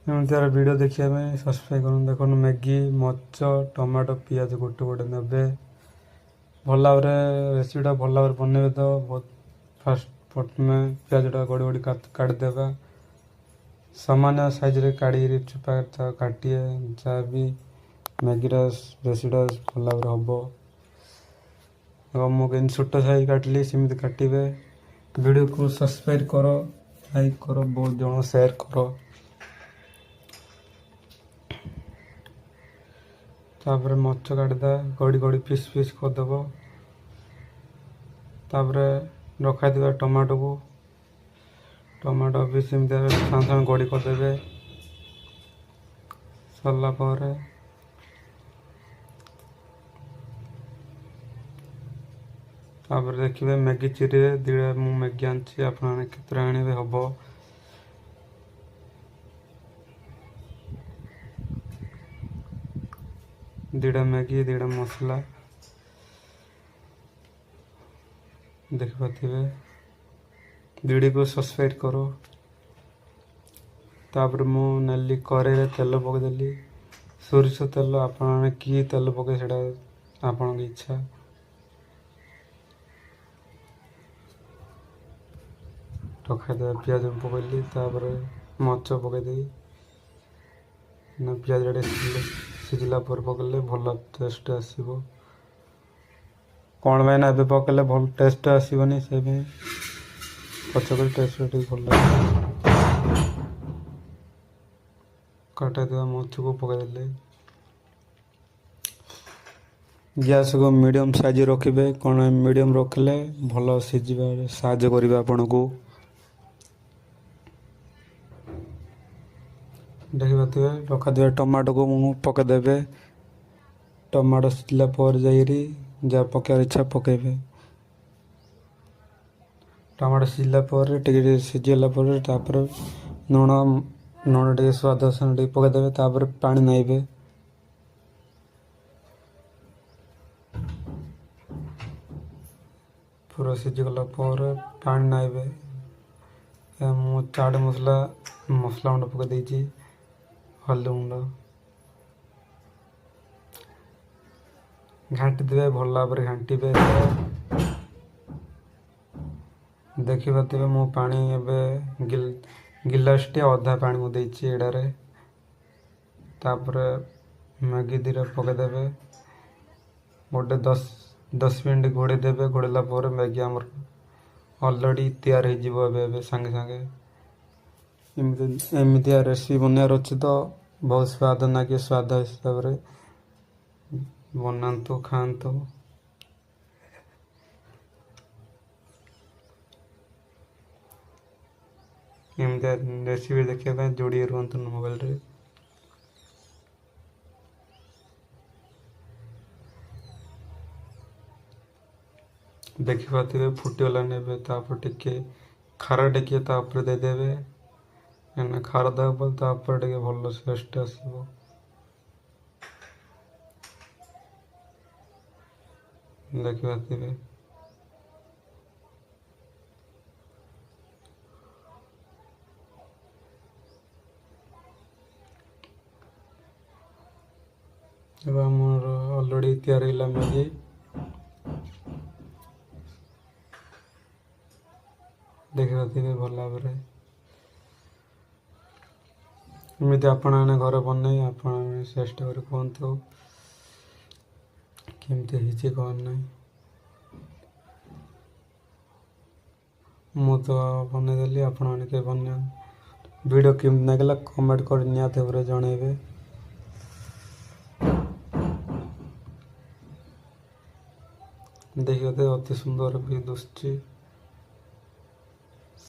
ଏମିତି ଭିଡ଼ିଓ ଦେଖିବା ପାଇଁ ସବସ୍କ୍ରାଇବ୍ କରନ୍ତୁ। ଦେଖନ୍ତୁ ମ୍ୟାଗି, ମରିଚ, ଟମାଟୋ, ପିଆଜ ଗୋଟେ ଗୋଟେ ନେବେ। ଭଲ ଭାବରେ ରେସିପିଟା ଭଲ ଭାବରେ ବନେଇବେ ତ ଫାଷ୍ଟ ପ୍ରଥମେ ପିଆଜଟା ଗଡ଼ି ଗଡ଼ି କାଟିଦେବା। ସାମାନ୍ୟ ସାଇଜ୍ରେ କାଢ଼ିକିରି ଚୋପା କାଟିଏ ଯାହା ବି ମ୍ୟାଗିର ରେସିପିଟା ଭଲ ଭାବରେ ହେବ। ଏବଂ ମୁଁ କେମିତି ଛୋଟ ସାଇଜ୍ କାଟିଲି ସେମିତି କାଟିବେ। ଭିଡ଼ିଓକୁ ସବସ୍କ୍ରାଇବ୍ କର, ଲାଇକ୍ କର, ବହୁତ ଜଣ ସେୟାର କର। ତାପରେ ମରିଚ କାଟିଦେବା, ଗଡ଼ି ଗଡ଼ି ପିସ୍ ପିସ୍ କରିଦେବ। ତାପରେ ରଖାଥିବା ଟମାଟୋ ବି ସେମିତି ସାଙ୍ଗେ ସାଙ୍ଗେ ଗଡ଼ି କରିଦେବେ। ସରିଲା ପରେ ତାପରେ ଦେଖିବେ ମ୍ୟାଗି ଚିରିରେ ଦୁଇଟା ମୁଁ ମ୍ୟାଗି ଆଣିଛି, ଆପଣମାନେ କେତେଟା ଆଣିବେ ହେବ। ଦୁଇଟା ମ୍ୟାଗି, ଦୁଇଟା ମସଲା ଦେଖିପାରୁଥିବେ। ଭିଡ଼ିଓକୁ ସବସ୍କ୍ରାଇବ୍ କର। ତାପରେ ମୁଁ ନେଲି କରେଇରେ ତେଲ ପକାଇଦେଲି, ସୋରିଷ ତେଲ। ଆପଣମାନେ କି ତେଲ ପକାଇ ସେଇଟା ଆପଣଙ୍କ ଇଚ୍ଛା। ରଖାଇଦେବା, ପିଆଜ ପକାଇଲି, ତାପରେ ମରିଚ ପକାଇଦେବି। ପିଆଜ ସିଝିଲା ପରେ ପକାଇଲେ ଭଲ ଟେଷ୍ଟ ଆସିବ। କ'ଣ ପାଇଁ ନା ଏବେ ପକାଇଲେ ଭଲ ଟେଷ୍ଟ ଆସିବନି, ସେପାଇଁ ପଛକରି ଟେଷ୍ଟ ଟିକେ ଭଲ ଲାଗିବ। କାଟାଇଥିବା ମରିଚକୁ ପକାଇଦେଲେ। ଗ୍ୟାସକୁ ମିଡ଼ିୟମ୍ ସାଇଜ୍ ରଖିବେ, କ'ଣ ମିଡ଼ିୟମ୍ ରଖିଲେ ଭଲ ସିଝିବାରେ ସାହାଯ୍ୟ କରିବେ ଆପଣଙ୍କୁ। ଦେଖିପାରୁଥିବେ ରଖାଥିବା ଟମାଟୋକୁ ମୁଁ ପକାଇଦେବେ। ଟମାଟୋ ସିଝିଲା ପରେ ଯାଇକରି ଯାହା ପକାଇବାର ଇଚ୍ଛା ପକାଇବେ। ଟମାଟୋ ସିଝିଲା ପରେ ଟିକେ ସିଝିଗଲା ପରେ ତାପରେ ଲୁଣ ଟିକେ ସ୍ୱାଦ ଅନୁସାରେ ଟିକେ ପକାଇଦେବେ। ତାପରେ ପାଣି ନାଇବେ। ପୁରା ସିଝିଗଲା ପରେ ପାଣି ନାଇବେ। ମୁଁ ଚାଟ୍ ମସଲା ଗୁଣ୍ଡ ପକାଇ ଦେଇଛି, ହଳଦୀ ଗୁଣ୍ଡ। ଘାଣ୍ଟି ଦେବେ, ଭଲ ଭାବରେ ଘାଣ୍ଟିବେ। ଦେଖିପାରୁଥିବେ ମୁଁ ପାଣି ଏବେ ଗିଲାସଟି ଅଧା ପାଣି ମୁଁ ଦେଇଛି ଏଇଟାରେ। ତାପରେ ମ୍ୟାଗି ଦୁଇଟା ପକାଇଦେବେ। ଗୋଟେ 10 ମିନିଟ୍ ଘୋଡ଼େଇ ଦେବେ। ଘୋଡ଼େଇଲା ପରେ ମ୍ୟାଗି ଆମର ଅଲରେଡ଼ି ତିଆରି ହେଇଯିବ ଏବେ ସାଙ୍ଗେ ସାଙ୍ଗେ। ଏମିତିଆ ରେସିପି ବନେଇବାର ଅଛି ତ ବହୁତ ସ୍ୱାଦ ଲାଗେ। ସ୍ୱାଦ ହିସାବରେ ବନାନ୍ତୁ, ଖାଆନ୍ତୁ। ଏମିତିଆ ରେସିପି ଦେଖିବା ପାଇଁ ଯୋଡ଼ିଏ ରୁହନ୍ତୁ ମୋବାଇଲରେ। ଦେଖିପାରୁଥିବେ ଫୁଟିଗଲାନି ଏବେ। ତାପରେ ଟିକେ ଖାର ଟିକେ ତା ଉପରେ ଦେଇଦେବେ। କାହିଁକିନା ଖାର ଦେବା ପରେ ତାପରେ ଟିକେ ଭଲ ଟେଷ୍ଟ ଆସିବ। ଦେଖିପାରୁଥିବେ ଏବେ ଆମର ଅଲରେଡ଼ି ତିଆରି ହେଲା ମ୍ୟାଗି। ଦେଖିପାରୁଥିବେ ଭଲ ଭାବରେ। ଏମିତି ଆପଣମାନେ ଘରେ ବନେଇ ଆପଣମାନେ ଚେଷ୍ଟା କରି କୁହନ୍ତୁ କେମିତି ହେଇଛି କ'ଣ ନାହିଁ। ମୁଁ ତ ବନେଇଦେଲି, ଆପଣମାନେ କେବେ ବନେଇବେ। ଭିଡ଼ିଓ କେମିତି ଲାଗିଲା କମେଣ୍ଟ କରି ନିହାତି ଭାବରେ ଜଣାଇବେ। ଦେଖିବାତେ ଅତି ସୁନ୍ଦର ବି ଦିଶୁଛି।